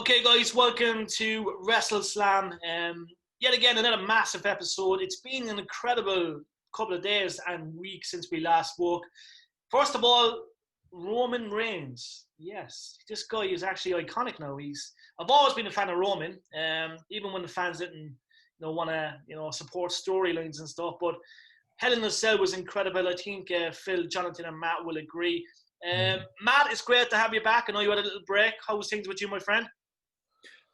Okay, guys, welcome to WrestleSlam. Yet again, another massive episode. It's been an incredible couple of days and weeks since we last spoke. First of all, Roman Reigns. Yes, this guy is actually iconic now. I've always been a fan of Roman, even when the fans didn't, want to, support storylines and stuff. But Hell in a Cell was incredible. I think Phil, Jonathan, and Matt will agree. Matt, it's great to have you back. I know you had a little break. How was things with you, my friend?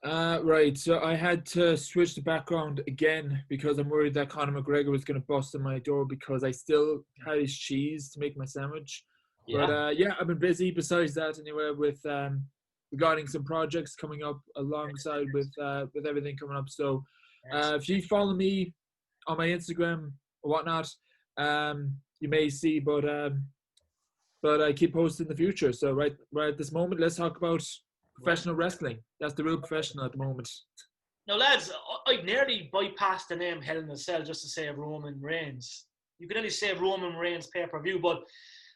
Right, so I had to switch the background again because I'm worried that Conor McGregor was going to bust in my door because I still had his cheese to make my sandwich. Yeah. But I've been busy besides that anyway with regarding some projects coming up alongside with everything coming up. So if you follow me on my Instagram or whatnot, you may see, but I keep posting in the future. So right at this moment, let's talk about professional wrestling. That's the real professional at the moment. Now, lads, I nearly bypassed the name Hell in a Cell just to say Roman Reigns. You could only say Roman Reigns pay-per-view, but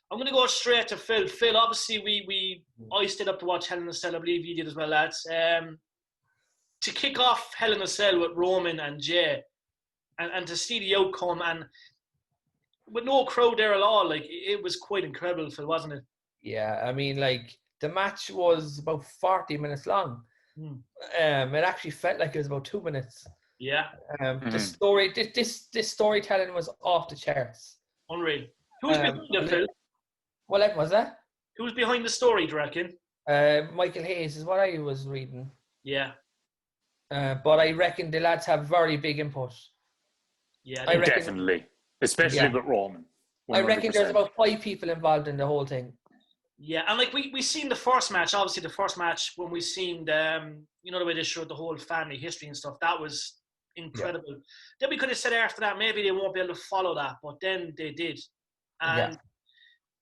I'm going to go straight to Phil. Phil, obviously, I stayed up to watch Hell in a Cell. I believe you did as well, lads. To kick off Hell in a Cell with Roman and Jey, and to see the outcome, and with no crowd there at all, it was quite incredible, Phil, wasn't it? Yeah, I mean, the match was about 40 minutes long. It actually felt like it was about 2 minutes. Yeah. The story, this storytelling was off the charts. Unreal. Who's behind it, Phil? What was that? Who's behind the story, do you reckon? Michael Hayes is what I was reading. Yeah. But I reckon the lads have very big input. Yeah, definitely. Especially with Roman. 100%. I reckon there's about 5 people involved in the whole thing. Yeah, and we seen the first match, obviously the first match when we seen the way they showed the whole family history and stuff, that was incredible. Yeah. Then we could have said after that maybe they won't be able to follow that, but then they did. And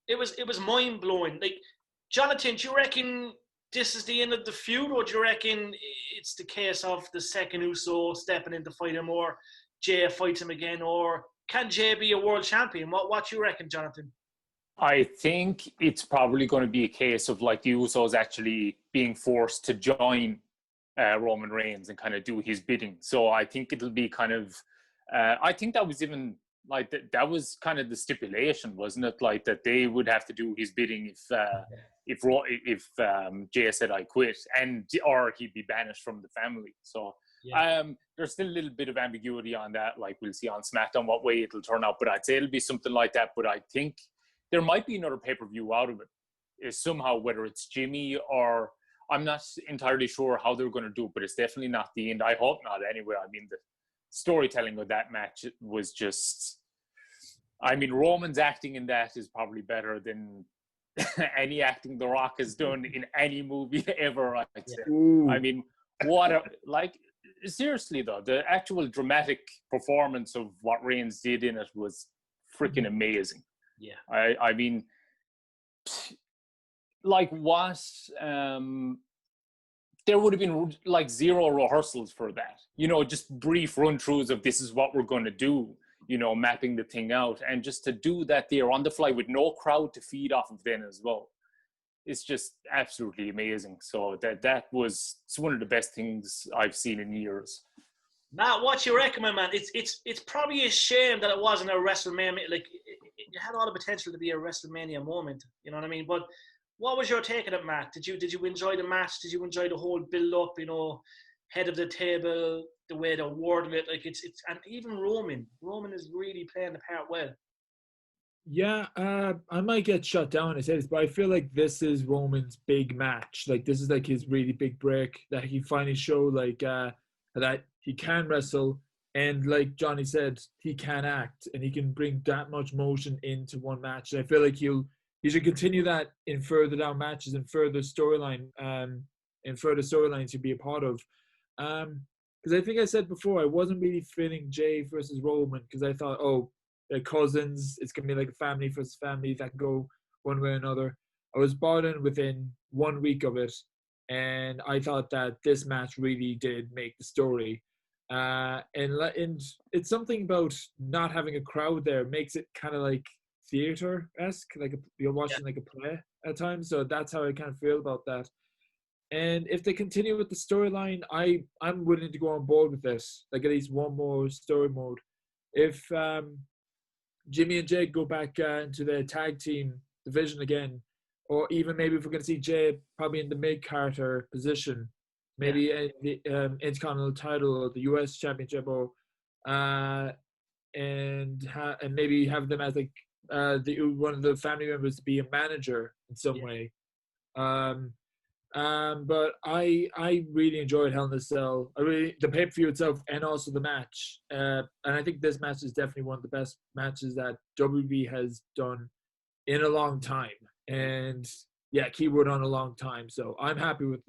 it was mind blowing. Jonathan, do you reckon this is the end of the feud, or do you reckon it's the case of the second Uso stepping in to fight him, or Jey fights him again, or can Jey be a world champion? What do you reckon, Jonathan? I think it's probably going to be a case of the Usos actually being forced to join Roman Reigns and kind of do his bidding. So I think it'll be kind of, I think that was even that was kind of the stipulation, wasn't it? That they would have to do his bidding if Jey said I quit, or he'd be banished from the family. So there's still a little bit of ambiguity on that. We'll see on SmackDown what way it'll turn out, but I'd say it'll be something like that. But I think there might be another pay-per-view out of it. Is somehow, whether it's Jimmy or I'm not entirely sure how they're going to do it, but it's definitely not the end. I hope not anyway. I mean, the storytelling of that match was just, Roman's acting in that is probably better than any acting The Rock has done in any movie ever, I'd say. Seriously though, the actual dramatic performance of what Reigns did in it was freaking amazing. Yeah. There would have been zero rehearsals for that. Just brief run-throughs of this is what we're going to do, mapping the thing out. And just to do that there on the fly with no crowd to feed off of then as well. It's just absolutely amazing. So it's one of the best things I've seen in years. Matt, what you reckon, man? It's probably a shame that it wasn't a WrestleMania. It had all the potential to be a WrestleMania moment. You know what I mean? But what was your take on it, Matt? Did you enjoy the match? Did you enjoy the whole build-up? Head of the table, the way they worded it. And even Roman is really playing the part well. Yeah, I might get shut down I say this, but I feel like this is Roman's big match. This is his really big break that he finally showed that he can wrestle, and like Johnny said, he can act and he can bring that much motion into one match. And I feel like he should continue that in further down matches and further storylines to be a part of. Because I think I said before, I wasn't really feeling Jey versus Roman because I thought, they're cousins, it's going to be a family versus family that can go one way or another. I was bought in within 1 week of it, and I thought that this match really did make the story. And it's something about not having a crowd there makes it kind of theater-esque, you're watching a play at times. So that's how I kind of feel about that. And if they continue with the storyline, I'm willing to go on board with this. Like at least one more story mode. If Jimmy and Jay go back into the tag team division again, or even maybe if we're going to see Jay probably in the mid-Carter position, maybe the Intercontinental title or the US Championship, or and maybe have them as like one of the family members to be a manager in some way. But I really enjoyed Hell in a Cell. The pay-per-view itself and also the match. And I think this match is definitely one of the best matches that WWE has done in a long time. And keyword on a long time. So I'm happy with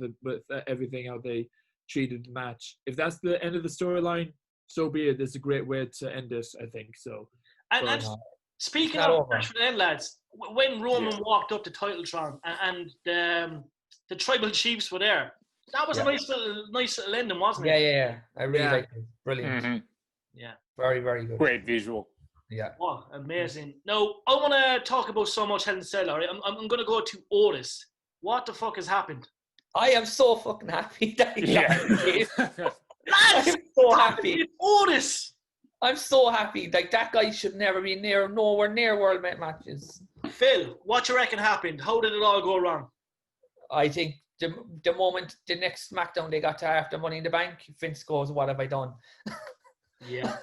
everything how they treated the match. If that's the end of the storyline, so be it. It's a great way to end this, I think. So. And speaking of match for the end, lads, when Roman walked up to Titletron and the tribal chiefs were there, that was a nice little ending, wasn't it? Yeah. I really liked it. Brilliant. Mm-hmm. Yeah. Very, very good. Great visual. Yeah. Oh, amazing. Now, I want to talk about so much Hell in a Cell, all right? I'm going to go to Otis. What the fuck has happened? I am so fucking happy that he got it. Lads, I'm so happy. Otis! I'm so happy. Like, that guy should never be nowhere near World matches. Phil, what you reckon happened? How did it all go wrong? I think the moment the next SmackDown they got to after Money in the Bank, Vince goes, "What have I done?" Yeah.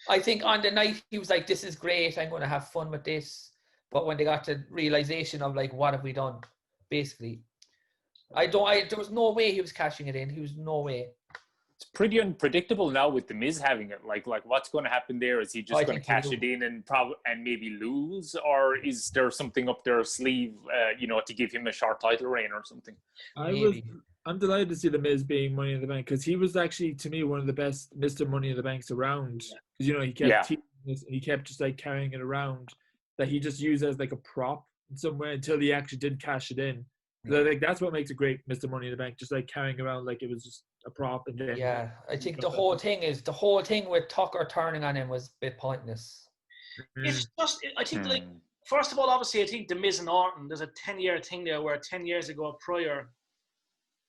I think on the night he was like, "This is great. I'm going to have fun with this." But when they got to realization of like, "What have we done?" Basically, there was no way he was cashing it in. He was no way. It's pretty unpredictable now with the Miz having it. Like what's going to happen there? Is he just going to cash it in and maybe lose, or is there something up their sleeve, to give him a short title reign or something? I'm delighted to see the Miz being Money in the Bank, because he was actually, to me, one of the best Mr. Money in the Banks around. Because he kept teasing this, and he kept just like carrying it around, that he just used as like a prop in some way until he actually did cash it in. So, like, that's what makes a great Mr. Money in the Bank, just like carrying around like it was just a prop. And then I think the whole thing with Tucker turning on him was a bit pointless. It's just, I think, like, first of all, obviously, I think the Miz and Orton, there's a 10-year thing there where 10 years ago prior,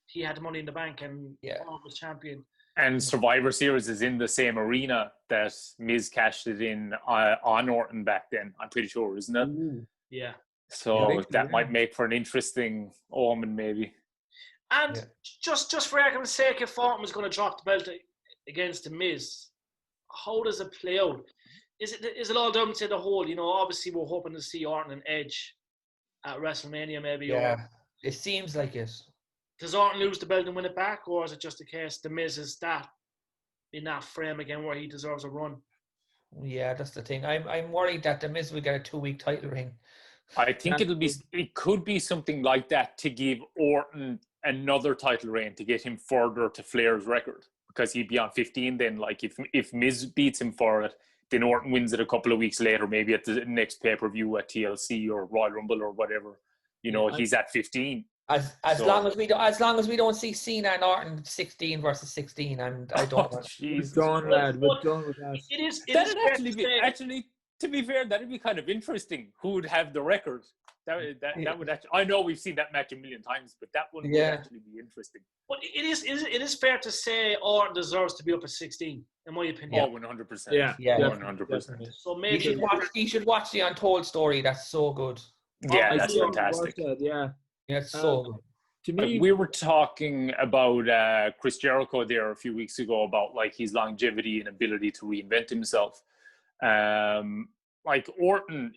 he had Money in the Bank and Orton was champion. And Survivor Series is in the same arena that Miz cashed it in on Orton back then, I'm pretty sure, isn't it? Ooh. Yeah. So that might make for an interesting omen, maybe. And just for argument's sake, if Orton was going to drop the belt against the Miz, how does it play out? Is it all down to the whole? Obviously we're hoping to see Orton and Edge at WrestleMania, maybe. Yeah, it seems like it. Does Orton lose the belt and win it back, or is it just a case the Miz is in that frame again where he deserves a run? Yeah, that's the thing. I'm worried that the Miz will get a 2-week title reign. I think it could be something like that to give Orton another title reign to get him further to Flair's record, because he'd be on 15 then. Like if Miz beats him for it, then Orton wins it a couple of weeks later, maybe at the next pay-per-view at TLC or Royal Rumble or whatever. He's at 15. As long as we don't see Cena and Orton 16 versus 16, I don't want. We're done, lad. We're done with that. That'd actually, to be fair, that'd be kind of interesting. Who would have the record? That would actually. I know we've seen that match a million times, but that one would actually be interesting. But it is fair to say Orton deserves to be up at 16, in my opinion. Oh, 100%. Yeah, 100%. So maybe he should watch the Untold Story. That's so good. Yeah, that's fantastic. Yeah, it's so good. To me, we were talking about Chris Jericho there a few weeks ago about like his longevity and ability to reinvent himself. Like Orton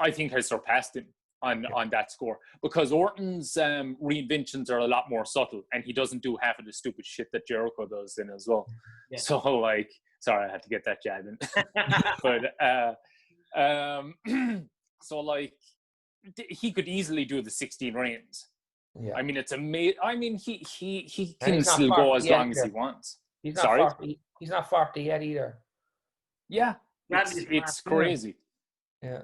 I think has surpassed him on that score, because Orton's reinventions are a lot more subtle, and he doesn't do half of the stupid shit that Jericho does then as well. Yeah. So like, sorry, I had to get that jab in. But so like, he could easily do the 16 reigns. Yeah. I mean, it's amazing. I mean, he can still go as long as he wants. He's not 40. He's not 40 yet either. Yeah, it's crazy. Yeah.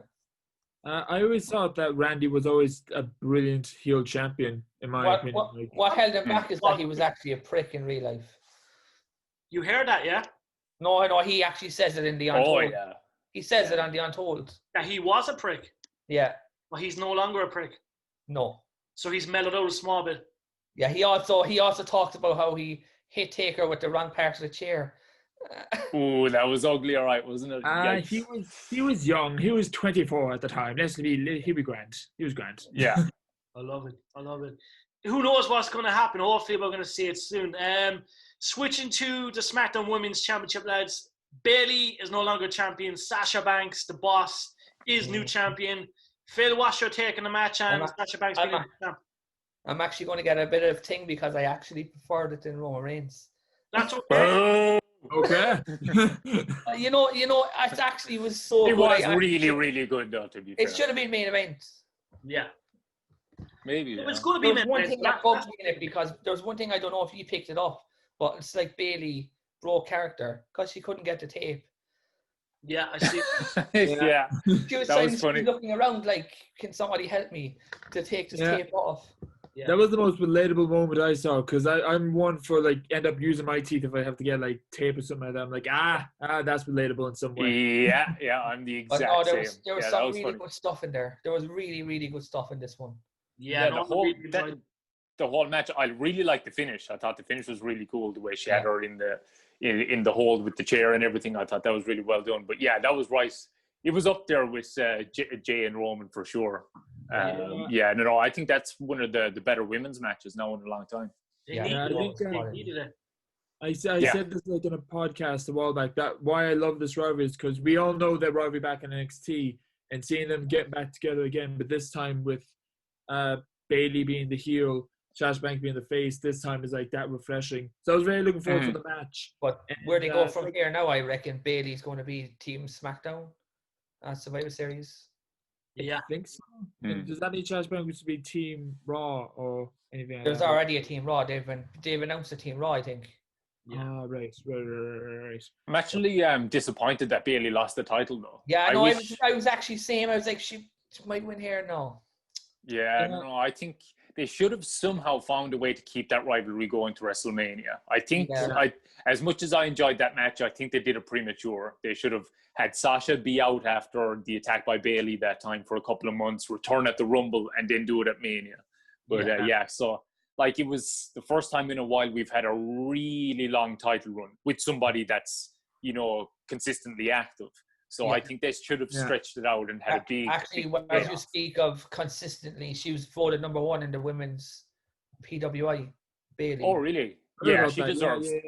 I always thought that Randy was always a brilliant heel champion, in my opinion. What held him back is that he was actually a prick in real life. You heard that, yeah? No, he actually says it in the Untold. Oh, yeah. He says it on the Untold. That he was a prick? Yeah. Well, he's no longer a prick? No. So he's mellowed out a small bit? Yeah, he also talked about how he hit Taker with the wrong part of the chair. Ooh, that was ugly, all right, wasn't it? He was young. He was 24 at the time. He'll be grand. He was grand. Yeah. I love it. Who knows what's going to happen? Hopefully, we're going to see it soon. Switching to the SmackDown Women's Championship, lads. Bayley is no longer champion. Sasha Banks, the boss, is new champion. Phil, what's your take on the match and Sasha Banks being the champ? I'm actually going to get a bit of thing because I actually preferred it than Roman Reigns. That's okay. Okay. You know, it actually was so it good. was really good, though, to be fair. It should have been main event. Yeah. Maybe. It's going to be There's one thing that bugs me in it because there's one thing I don't know if you picked it up, but it's like Bayley broke character because she couldn't get the tape. Yeah, I see. Yeah. She was That was funny. looking around like, can somebody help me to take this tape off? Yeah. That was the most relatable moment I saw because I'm one for like end up using my teeth if I have to get like tape or something like that. I'm like, that's relatable in some way. Yeah, I'm the exact same. There was some really good stuff in there. There was really good stuff in this one. Yeah, the whole match, I really liked the finish. I thought the finish was really cool, the way she had her in the hold with the chair and everything. I thought that was really well done. But yeah, that was right. It was up there with Jey and Roman for sure. I think that's one of the better women's matches now in a long time. I said this like in a podcast a while back, that why I love this rivalry is because we all know that rivalry back in NXT and seeing them get back together again, but this time with Bayley being the heel, Sasha Banks being the face, this time is like that refreshing. So I was really looking forward to the match. But where they go from here now, I reckon Bayley's going to be Team SmackDown Survivor Series. Yeah, I think so. Does that need Sasha Banks to be Team Raw or anything like There's already a Team Raw. They've announced a Team Raw, I think. Yeah. Right. I'm actually disappointed that Bayley lost the title, though. Yeah, I know. I was actually saying, I was like, she might win here now. Yeah, no, I think they should have somehow found a way to keep that rivalry going to WrestleMania. I think, as much as I enjoyed that match, I think they did it premature. They should have had Sasha be out after the attack by Bayley that time for a couple of months, return at the Rumble, and then do it at Mania. But so like it was the first time in a while we've had a really long title run with somebody that's, consistently active. So I think they should have stretched it out and had a big... Actually, as you speak of consistently, she was voted number 1 in the women's PWI, Bayley. Oh, really? Yeah, she deserves it.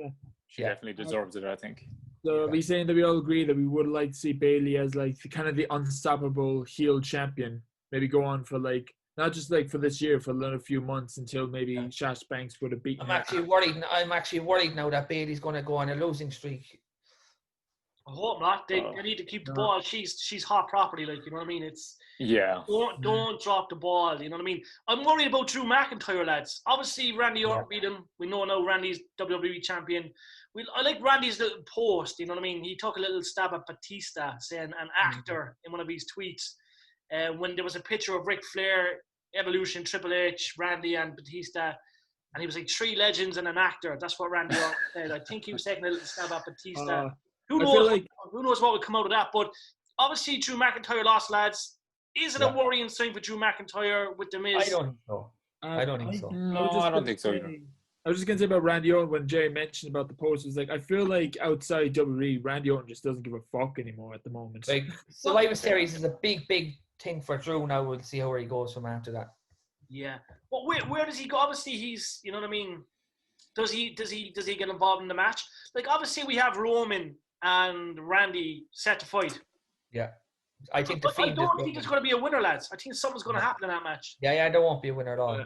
She definitely deserves it, I think. So are we saying that we all agree that we would like to see Bayley as like kind of the unstoppable heel champion? Maybe go on for like, not just like for this year, for another few months until maybe Sasha Banks would have beaten her. I'm actually worried now that Bayley's going to go on a losing streak. I hope not. They need to keep the ball. She's hot property, like, you know what I mean? It's don't drop the ball, you know what I mean? I'm worried about Drew McIntyre, lads. Obviously Randy Orton beat him. We know now Randy's WWE champion. I like Randy's little post, you know what I mean? He took a little stab at Batista, saying an actor in one of his tweets. When there was a picture of Ric Flair, Evolution, Triple H, Randy and Batista, and he was like 3 legends and an actor. That's what Randy Orton said. I think he was taking a little stab at Batista. Who knows what would come out of that? But obviously, Drew McIntyre lost, lads. Is it a worrying sign for Drew McIntyre with The Miz? I don't think so. I don't think so. No, I don't think so either. I was just going to say about Randy Orton when Jay mentioned about the post. It was like, I feel like outside WWE, Randy Orton just doesn't give a fuck anymore at the moment. Like, Survivor Series is a big thing for Drew now. We'll see where he goes from after that. Yeah. But where does he go? Obviously, he's, you know what I mean? Does he get involved in the match? Like, obviously, we have Roman and Randy set to fight. Yeah. I think I don't think there's going to be a winner, lads. I think something's going to happen in that match. Yeah, there won't be a winner at all.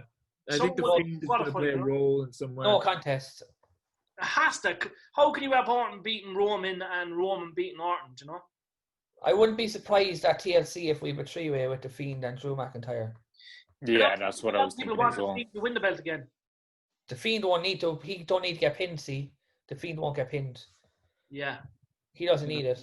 I think the Fiend is going to play a role in some way. No contest. It has to. How can you have Orton beating Roman and Roman beating Orton, do you know? I wouldn't be surprised at TLC if we have a 3-way with The Fiend and Drew McIntyre. Yeah, that's what I was thinking as well. People want to win the belt again. The Fiend won't need to. He don't need to get pinned, see? The Fiend won't get pinned. Yeah. He doesn't need it.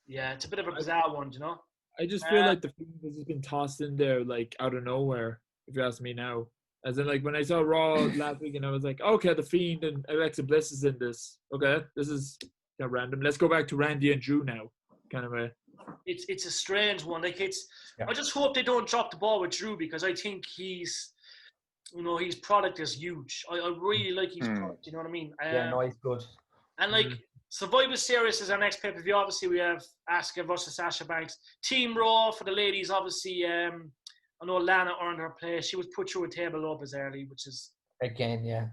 Yeah, it's a bit of a bizarre one, you know? I just feel like The Fiend has just been tossed in there, like, out of nowhere, if you ask me now. As in, like, when I saw Raw last week, and I was like, okay, The Fiend and Alexa Bliss is in this. Okay, this is kind of random. Let's go back to Randy and Drew now, kind of a... It's a strange one. Like, I just hope they don't drop the ball with Drew, because I think he's you know, his product is huge. I really like his product. You know what I mean? Yeah, no, he's good. And like Survivor Series is our next pay-per-view. Obviously, we have Asuka versus Sasha Banks. Team Raw for the ladies. Obviously, I know Lana earned her place. She was put through a table up as early, which is again.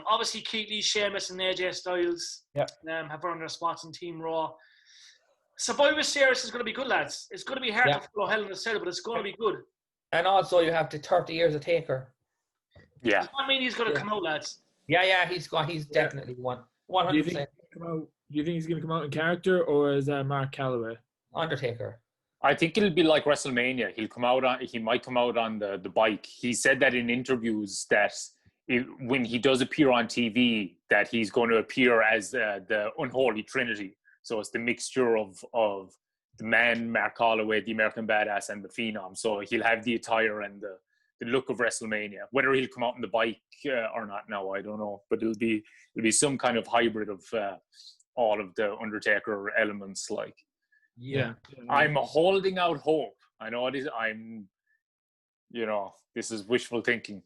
Obviously, Keith Lee, Sheamus, and AJ Styles have earned their spots in Team Raw. Survivor Series is going to be good, lads. It's going to be hard to follow Hell in a Cell, but it's going to be good. And also, you have the 30 years of Taker. Yeah. Does that mean he's going to come out, lads? Yeah, he's definitely 100%. Do you think he's going to come out in character, or is that Mark Calloway? Undertaker. I think it'll be like WrestleMania. He might come out on the bike. He said that in interviews that when he does appear on TV, that he's going to appear as the unholy trinity. So it's the mixture of the man, Mark Calloway, the American Badass, and the Phenom. So he'll have the attire and the look of WrestleMania. Whether he'll come out on the bike or not now, I don't know. But it'll be some kind of hybrid of all of the Undertaker elements. Like, I'm holding out hope. I know it is. This is wishful thinking,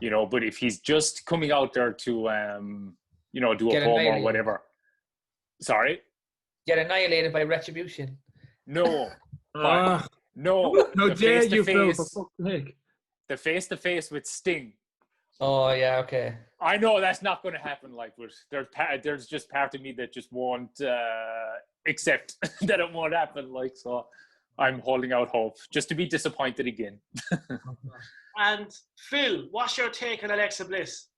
But if he's just coming out there to, do a promo or whatever. Sorry. Get annihilated by Retribution. No. No, dare you, Phil, for fuck's sake. The face-to-face with Sting. Oh, yeah, okay. I know that's not going to happen, but there's just part of me that just won't accept that it won't happen, so I'm holding out hope, just to be disappointed again. And Phil, what's your take on Alexa Bliss?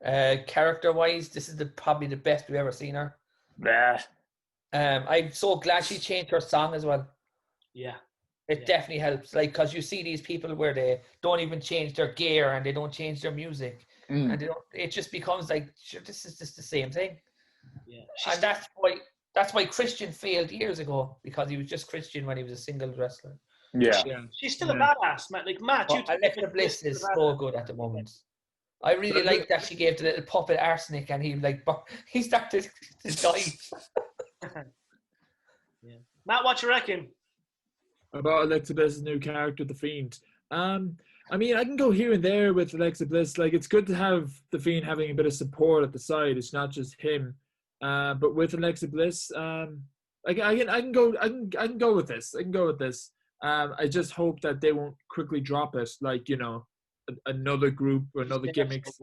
Character-wise, this is probably the best we've ever seen her. Yeah. I'm so glad she changed her song as well. Yeah. It definitely helps, because you see these people where they don't even change their gear and they don't change their music, and it just becomes this is just the same thing. Yeah, and that's why Christian failed years ago, because he was just Christian when he was a singles wrestler. Yeah, she's still a badass, Matt. Like Matt, Alexa Bliss is so good at the moment. I really like that she gave the little puppet arsenic, and he started to die. Matt, what you reckon? About Alexa Bliss's new character, The Fiend. I mean, I can go here and there with Alexa Bliss. It's good to have The Fiend having a bit of support at the side. It's not just him. But with Alexa Bliss, I can go with this. I can go with this. I just hope that they won't quickly drop it, another group or another gimmicks.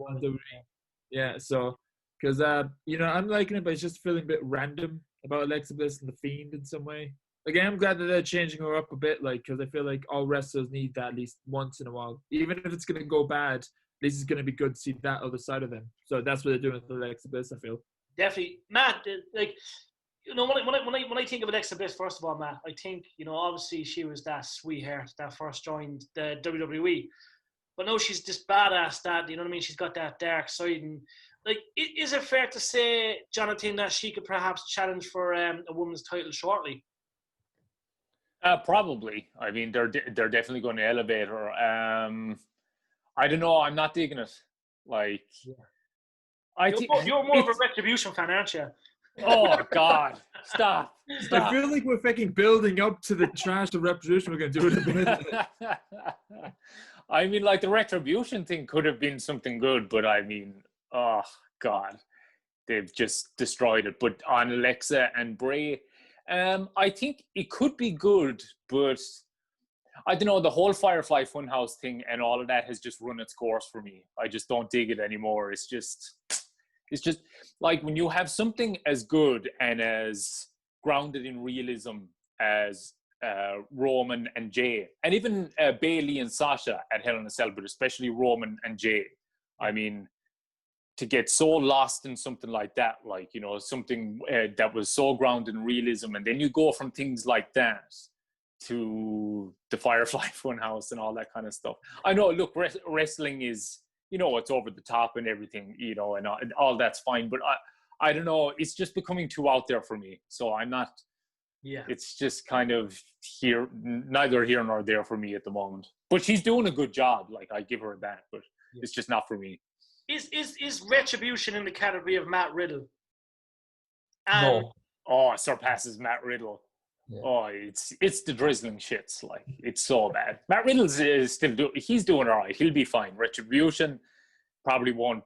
Yeah, so because I'm liking it, but it's just feeling a bit random about Alexa Bliss and The Fiend in some way. Again, I'm glad that they're changing her up a bit, because I feel like all wrestlers need that at least once in a while. Even if it's going to go bad, at least it's going to be good to see that other side of them. So that's what they're doing with Alexa Bliss, I feel. Definitely. Matt, when I think of Alexa Bliss, first of all, Matt, I think, obviously she was that sweetheart that first joined the WWE. But now she's this badass that, you know what I mean? She's got that dark side. And, is it fair to say, Jonathan, that she could perhaps challenge for a woman's title shortly? Probably. I mean, they're definitely going to elevate her. I don't know. I'm not digging it. You're more of a Retribution fan, aren't you? Oh God! Stop! I feel like we're fucking building up to the trash of Retribution we're going to do in a minute. I mean, the Retribution thing could have been something good, but I mean, oh God, they've just destroyed it. But on Alexa and Bray, I think it could be good, but I don't know, the whole Firefly Funhouse thing and all of that has just run its course for me. I just don't dig it anymore. It's just when you have something as good and as grounded in realism as Roman and Jey, and even Bayley and Sasha at Hell in a Cell, but especially Roman and Jey. I mean, to get so lost in something like that, something that was so grounded in realism, and then you go from things like that to the Firefly Funhouse and all that kind of stuff. I know, look, wrestling is, it's over the top and everything, and all that's fine, but I don't know, it's just becoming too out there for me. So I'm not, it's just kind of neither here nor there for me at the moment. But she's doing a good job, I give her that, but it's just not for me. Is Retribution in the category of Matt Riddle? No. Oh, it surpasses Matt Riddle. Yeah. Oh, it's the drizzling shits. Like, it's so bad. Matt Riddle's is he's doing all right. He'll be fine. Retribution probably won't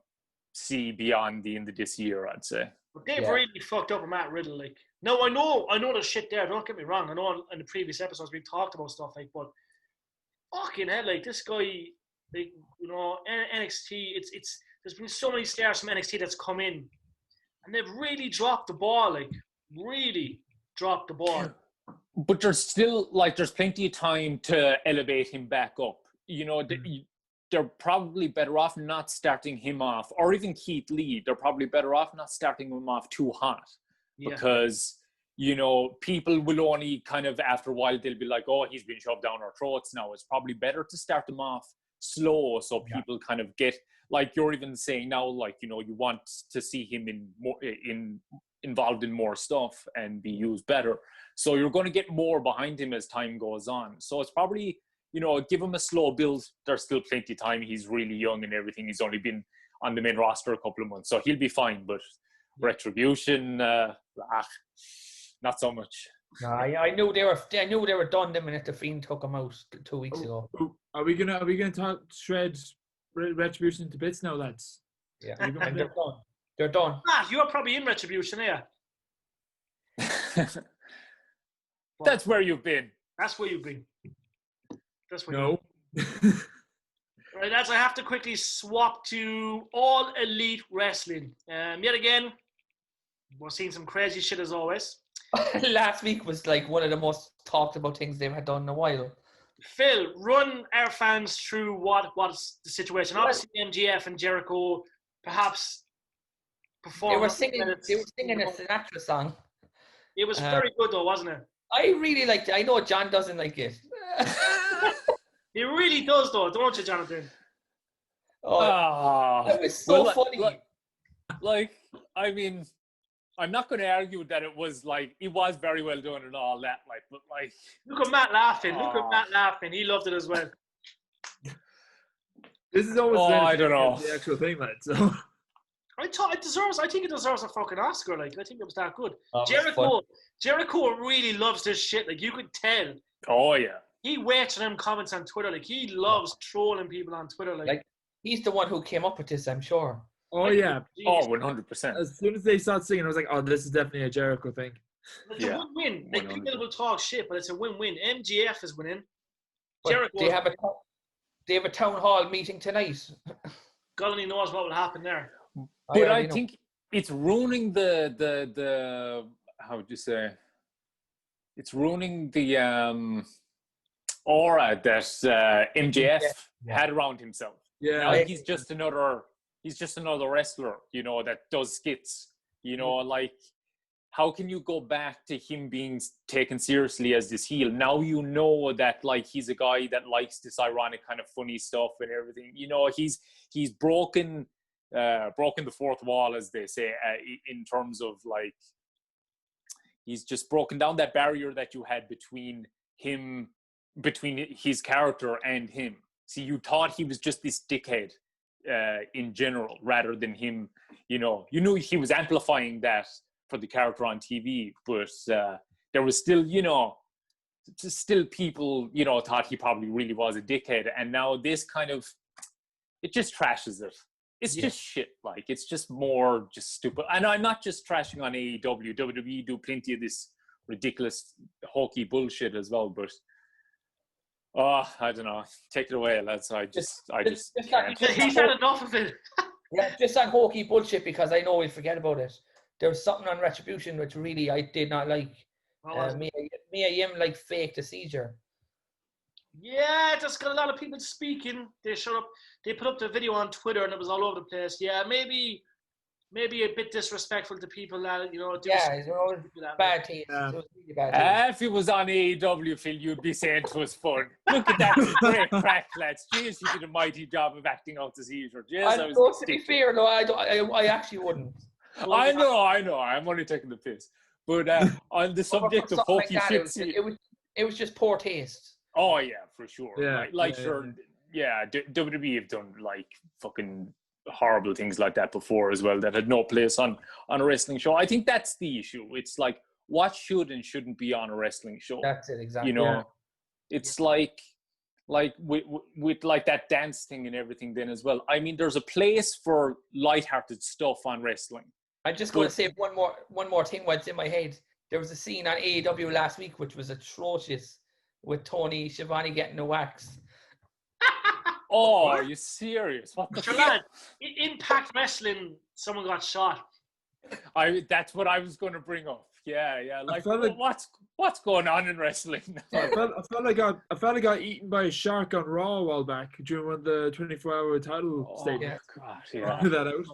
see beyond the end of this year, I'd say. But they've really fucked up with Matt Riddle. Like, no, I know there's shit there. Don't get me wrong. I know in the previous episodes we talked about stuff like, but fucking hell, like this guy, like, you know, NXT. It's there's been so many stars from NXT that's come in, and they've really dropped the ball. Like, really dropped the ball. But there's still, like, there's plenty of time to elevate him back up. You know, they're probably better off not starting him off, or even Keith Lee. They're probably better off not starting him off too hot, because, you know, people will only kind of, after a while, they'll be like, oh, he's been shoved down our throats now. It's probably better to start them off slow, so people kind of get, like you're even saying now, like, you know, you want to see him involved in more stuff and be used better. So you're going to get more behind him as time goes on. So it's probably, you know, give him a slow build. There's still plenty of time. He's really young and everything. He's only been on the main roster a couple of months, so he'll be fine. But Retribution, not so much. No, I knew they were done the minute the Fiend took him out 2 weeks ago. Are we gonna talk shred Retribution to bits now, lads? Yeah, they're done. They're done. You're probably in Retribution, yeah. That's where you've been. That's where you've been. No. Right, lads, I have to quickly swap to All Elite Wrestling. Yet again, we're seeing some crazy shit as always. Last week was like one of the most talked about things they've had done in a while. Phil, run our fans through what's the situation. Obviously, MJF and Jericho perhaps performed. They were singing a Sinatra song. It was very good though, wasn't it? I really liked it. I know John doesn't like it. He really does though, don't you, Jonathan? Oh, it was so funny. Like, I mean, I'm not going to argue that it was very well done and all that. Like, but like, look at Matt laughing. He loved it as well. This is always I don't know the actual thing, man. So I think it deserves a fucking Oscar. Like, I think it was that good. Oh, Jericho really loves this shit. Like, you could tell. Oh yeah. He waits for them comments on Twitter. Like, he loves trolling people on Twitter. Like he's the one who came up with this, I'm sure. Oh yeah. Oh, 100%. As soon as they started singing, I was like, oh, this is definitely a Jericho thing. It's a win-win. Like, people will talk shit, but it's a win-win. MJF is winning. But Jericho. They have a town hall meeting tonight. God only knows what will happen there. But I think it's ruining the how would you say? It's ruining the aura that MJF had around himself. Yeah, now he's just another wrestler, you know, that does skits. You know, like, how can you go back to him being taken seriously as this heel? Now you know that, like, he's a guy that likes this ironic kind of funny stuff and everything. You know, he's broken the fourth wall, as they say, in terms of, like, he's just broken down that barrier that you had between his character and him. See, you thought he was just this dickhead in general, rather than him, you know, you knew he was amplifying that for the character on TV, but there was still, you know, people, you know, thought he probably really was a dickhead. And now this kind of, it just trashes it. It's just shit. Like, it's just more just stupid. And I'm not just trashing on AEW. WWE do plenty of this ridiculous, hokey bullshit as well, but I don't know. Take it away, lads. I just can't. He's had enough of it. Yeah, just on hokey bullshit, because I know we'll forget about it. There was something on Retribution which really I did not like. Mia Yim like faked a seizure. Yeah, just got a lot of people speaking. They put up the video on Twitter and it was all over the place. Yeah, maybe a bit disrespectful to people that, you know. Bad taste. It was really bad taste. If it was on AEW, Phil, you'd be saying it was fun. Look at that great crack, lads. Jeez, you did a mighty job of acting out the seizure. To be fair, no, I actually wouldn't. I know. I'm only taking the piss. But on the subject of hokey shit, it was just poor taste. Oh yeah, for sure. Yeah, Sure. WWE have done like fucking horrible things like that before as well, that had no place on a wrestling show. I think that's the issue. It's like, what should and shouldn't be on a wrestling show. That's it, exactly. You know, it's like with like that dance thing and everything then as well. I mean, there's a place for lighthearted stuff on wrestling. I'm just going to say one more thing what's in my head. There was a scene on AEW last week which was atrocious with Tony Schiavone getting a wax. Oh, are you serious? What the lad, Impact Wrestling, someone got shot. That's what I was going to bring up. Yeah. Like, like what's going on in wrestling now? I felt like I got eaten by a shark on Raw a while back during one of the 24-hour title statements. God, yeah. That out.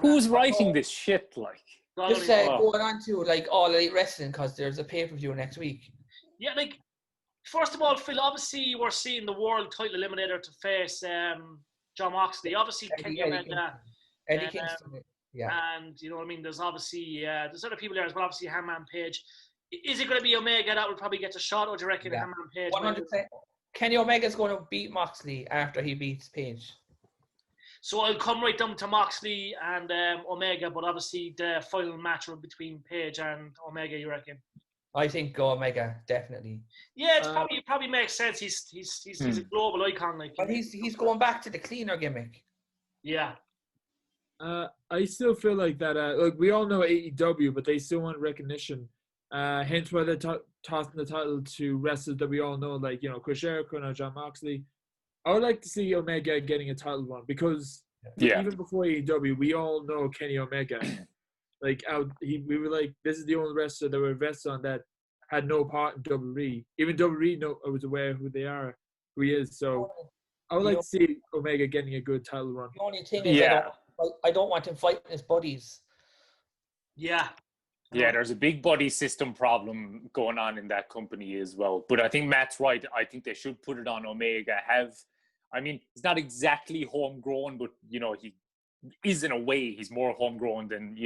Who's writing this shit? Like, just going on to like All Elite Wrestling because there's a pay-per-view next week. Yeah, like first of all, Phil, obviously we're seeing the world title eliminator to face John Moxley. Obviously, Eddie Kingston. Yeah. And you know what I mean? There's obviously there's other people there as well. Obviously, Hangman Page. Is it going to be Omega that will probably get the shot, or do you reckon Hangman Page? 100%. Kenny Omega's going to beat Moxley after he beats Page. So I'll come right down to Moxley and Omega, but obviously the final match will be between Page and Omega. You reckon? I think Omega definitely. Yeah, it probably makes sense. He's a global icon, like. But he's going back to the cleaner gimmick. Yeah. I still feel like that. Like we all know AEW, but they still want recognition. Hence why they're tossing the title to wrestlers that we all know, like Chris Jericho and John Moxley. I would like to see Omega getting a title run because even before AEW, we all know Kenny Omega. Like we were like, this is the only wrestler that we're invested on that had no part in WWE. Even WWE I was aware who they are, who he is. So I would like to see Omega getting a good title run. The only thing is I don't want him fighting his buddies. Yeah. Yeah, there's a big buddy system problem going on in that company as well. But I think Matt's right. I think they should put it on Omega. He's not exactly homegrown, but, he is in a way. He's more homegrown than,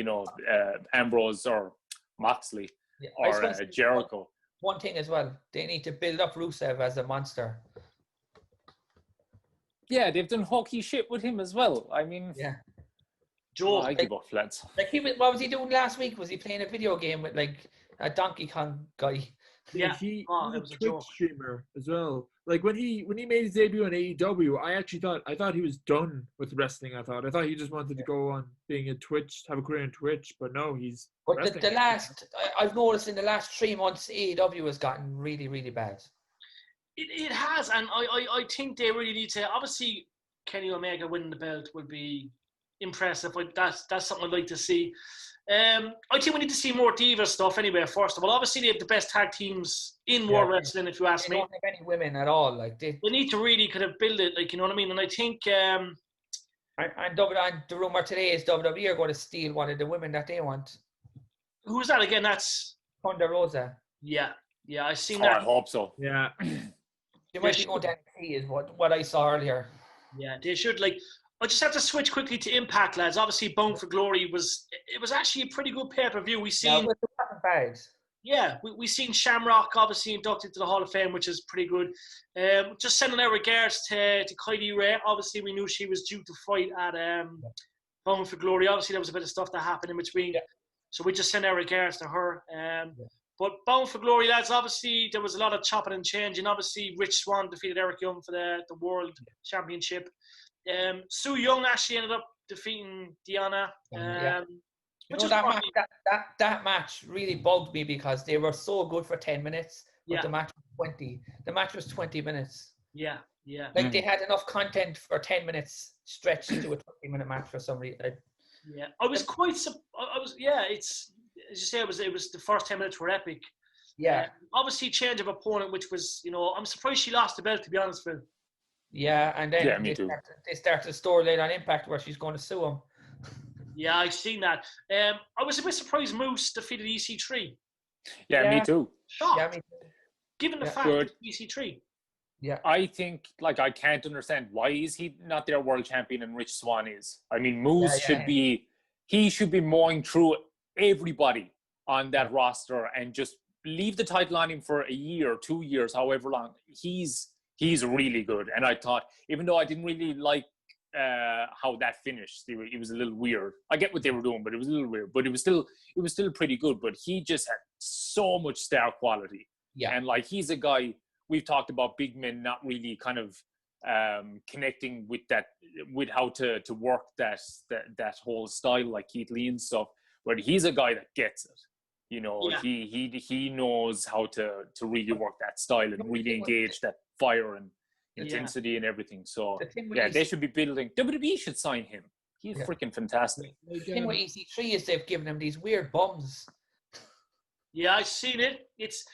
Ambrose or Moxley or Jericho. One thing as well, they need to build up Rusev as a monster. Yeah, they've done hokey shit with him as well. I mean... Yeah. Joe, I give up, lads. Like what was he doing last week? Was he playing a video game with like a Donkey Kong guy? Yeah, he was a Twitch streamer as well. Like when he made his debut on AEW, I thought he was done with wrestling. I thought he just wanted to go on being have a career in Twitch, but no, he's. But I've noticed in the last 3 months, AEW has gotten really, really bad. It has, and I think they really need to. Obviously, Kenny Omega winning the belt would be impressive. That's something I'd like to see. I think we need to see more Diva stuff anyway. First of all, obviously they have the best tag teams in World Wrestling. If you ask me, they don't have any women at all. Like they need to really kind of build it. Like, you know what I mean? And I think and the rumor today is WWE are going to steal one of the women that they want. Who's that again? That's Thunder Rosa. Yeah, I've seen that. I hope so. Yeah. They might be going to NXT is what I saw earlier. Yeah, they should. Like, I just have to switch quickly to Impact, lads. Obviously, Bound for Glory was actually a pretty good pay-per-view. We seen we seen Shamrock obviously inducted to the Hall of Fame, which is pretty good. Just sending our regards to Kylie Ray. Obviously, we knew she was due to fight at Bound for Glory. Obviously, there was a bit of stuff that happened in between, so we just send our regards to her. But Bound for Glory, lads, obviously there was a lot of chopping and changing. Obviously, Rich Swann defeated Eric Young for the World Championship. Su Young actually ended up defeating Deanna. That match really bugged me because they were so good for 10 minutes, but the match was 20. The match was 20 minutes. Yeah. Like they had enough content for 10 minutes stretched into a 20-minute match for some reason. Yeah, I was quite. It's as you say, it was the first 10 minutes were epic. Yeah. Obviously, change of opponent, which was, I'm surprised she lost the belt, to be honest, Phil. Yeah, and then me too. They started a storyline on Impact where she's going to sue him. Yeah, I've seen that. I was a bit surprised Moose defeated EC3. Yeah, me too. Shocked. Yeah, me too. Given the fact that EC3. Yeah. I think, I can't understand why is he not their world champion and Rich Swann is. I mean, Moose should be mowing through everybody on that roster and just leave the title on him for a year, 2 years, however long. He's really good. And I thought, even though I didn't really like how that finished. It was a little weird. I get what they were doing, but it was a little weird. But it was still pretty good. But he just had so much star quality. Yeah. And like, he's a guy, we've talked about big men not really kind of connecting with how to work that whole style, like Keith Lee and stuff. But he's a guy that gets it. You know, he knows how to really work that style and really engage that fire and intensity and everything. So they should be building. WWE should sign him. He's freaking fantastic. The thing with EC3 is they've given him these weird bums. Yeah, I've seen it. It's,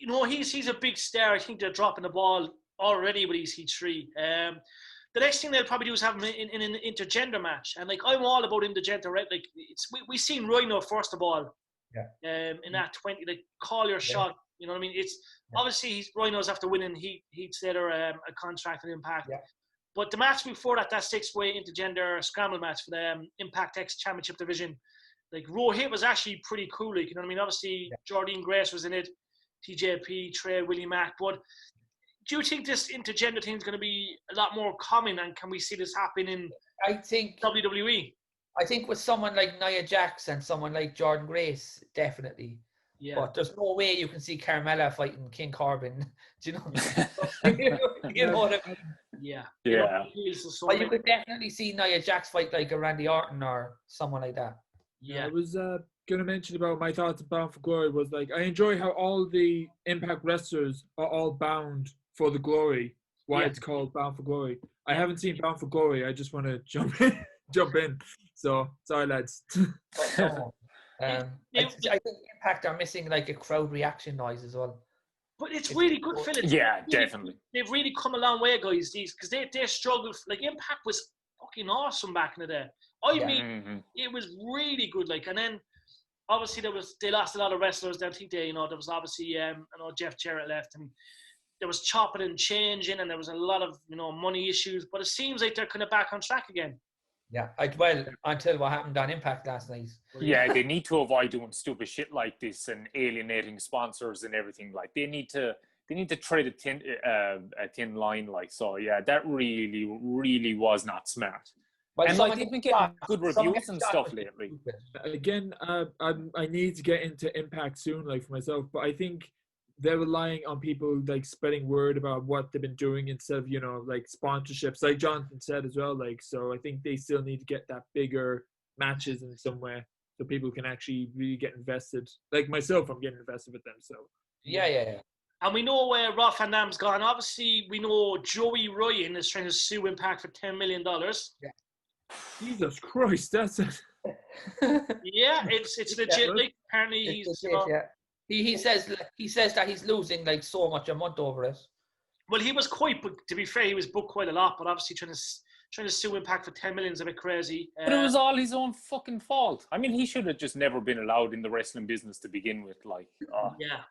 you know, he's a big star. I think they're dropping the ball already with EC3. The next thing they'll probably do is have him in an intergender match. And like, I'm all about intergender, right? Like, we seen Rhino first of all. Yeah. In that 20, like, call your shot. You know what I mean? It's obviously Rhinos after winning Heat Slater a contract and Impact. Yeah. But the match before that 6-way intergender scramble match for the Impact X Championship division, like, Rohit was actually pretty cool. Like, you know what I mean? Obviously, Jordine Grace was in it, TJP, Trey, Willie Mack. But do you think this intergender thing is going to be a lot more common, and can we see this happen in WWE? I think with someone like Nia Jax and someone like Jordan Grace, definitely. Yeah. But there's no way you can see Carmella fighting King Corbin. Do you know? You know what I mean? Yeah. Yeah. But you could definitely see Nia Jax fight like a Randy Orton or someone like that. Yeah. I was going to mention about my thoughts on Bound for Glory was, like, I enjoy how all the Impact wrestlers are all bound for the glory. Why it's called Bound for Glory. I haven't seen Bound for Glory. I just want to jump in. So, sorry, lads. I think Impact are missing like a crowd reaction noise as well. But it's really good, Phil. Definitely. They've really come a long way, guys. Because they struggled. Like, Impact was fucking awesome back in the day. I mean, it was really good. Like, and then obviously they lost a lot of wrestlers. I think there was obviously I know Jeff Jarrett left, and there was chopping and changing, and there was a lot of money issues. But it seems like they're kind of back on track again. Yeah, until what happened on Impact last night. Yeah, they need to avoid doing stupid shit like this and alienating sponsors and everything. Like, they need to tread a thin line. Like, so yeah, that really was not smart. But and like, they've been getting good reviews and stuff lately. Again, I need to get into Impact soon, like, for myself. But I think they're relying on people like spreading word about what they've been doing instead of, like, sponsorships, like Jonathan said as well. Like, so I think they still need to get that bigger matches in some way so people can actually really get invested. Like myself, I'm getting invested with them. So yeah. And we know where Rob Van Dam's gone. Obviously, we know Joey Ryan is trying to sue Impact for $10 million. Yeah. Jesus Christ, that's it. Yeah, it's legit. Like, apparently he's. He says that he's losing like so much a month over it. Well, he was to be fair, he was booked quite a lot, but obviously trying to sue Impact for $10 million is a bit crazy. But it was all his own fucking fault. I mean, he should have just never been allowed in the wrestling business to begin with. Like, yeah.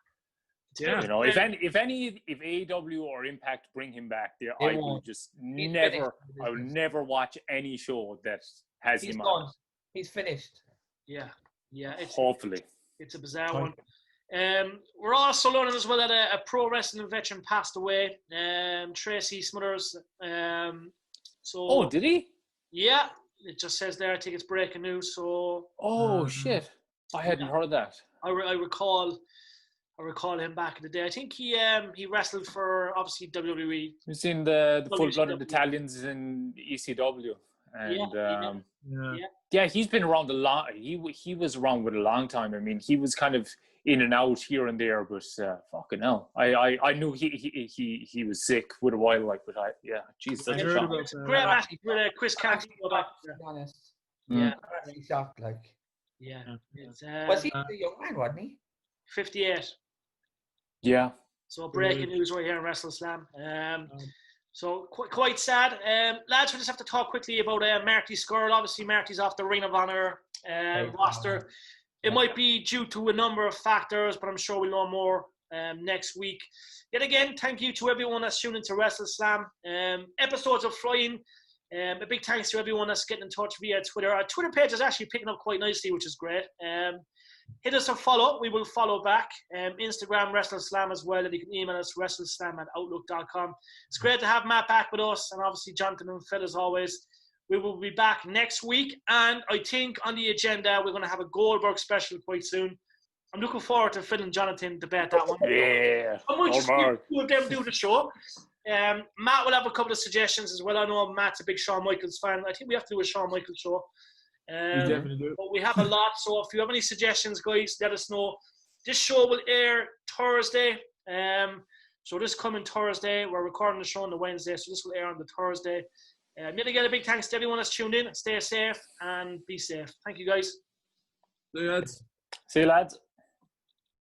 If AEW or Impact bring him back there, I will just I will never watch any show that has him on. He's finished. Yeah. Hopefully. It's a bizarre one. We're also learning as well that a pro wrestling veteran passed away, Tracy Smothers. Oh, did he? Yeah, it just says there. I think it's breaking news. So. Oh shit! I hadn't heard that. I recall him back in the day. I think he wrestled for obviously WWE. He's in the full-blooded Italians in ECW, and he's been around a lot. He was around with a long time. I mean, he was kind of in and out here and there, but fucking hell, I knew he was sick with a while, like, but Jesus, that's great match with Chris Canty. To be honest, I'm really shocked. Like, was he a young man, wasn't he? 58. Yeah. So breaking news right here in WrestleSlam. So quite sad. Lads, we just have to talk quickly about Marty Scurll. Obviously, Marty's off the Ring of Honor roster. It might be due to a number of factors, but I'm sure we'll know more next week. Yet again, thank you to everyone that's tuned into WrestleSlam. Episodes are flying. A big thanks to everyone that's getting in touch via Twitter. Our Twitter page is actually picking up quite nicely, which is great. hit us a follow. We will follow back. Instagram, WrestleSlam as well. And you can email us, WrestleSlam@outlook.com. It's great to have Matt back with us. And obviously, Jonathan and Phil, as always. We will be back next week. And I think on the agenda, we're going to have a Goldberg special quite soon. I'm looking forward to Phil and Jonathan debate that one. Yeah. I might just two of them do the show. Matt will have a couple of suggestions as well. I know Matt's a big Shawn Michaels fan. I think we have to do a Shawn Michaels show. We definitely do. But we have a lot. So if you have any suggestions, guys, let us know. This show will air Thursday. So this coming Thursday, we're recording the show on the Wednesday. So this will air on the Thursday. Yet again, a big thanks to everyone that's tuned in. Stay safe and be safe. Thank you, guys. See you, lads. See you, lads.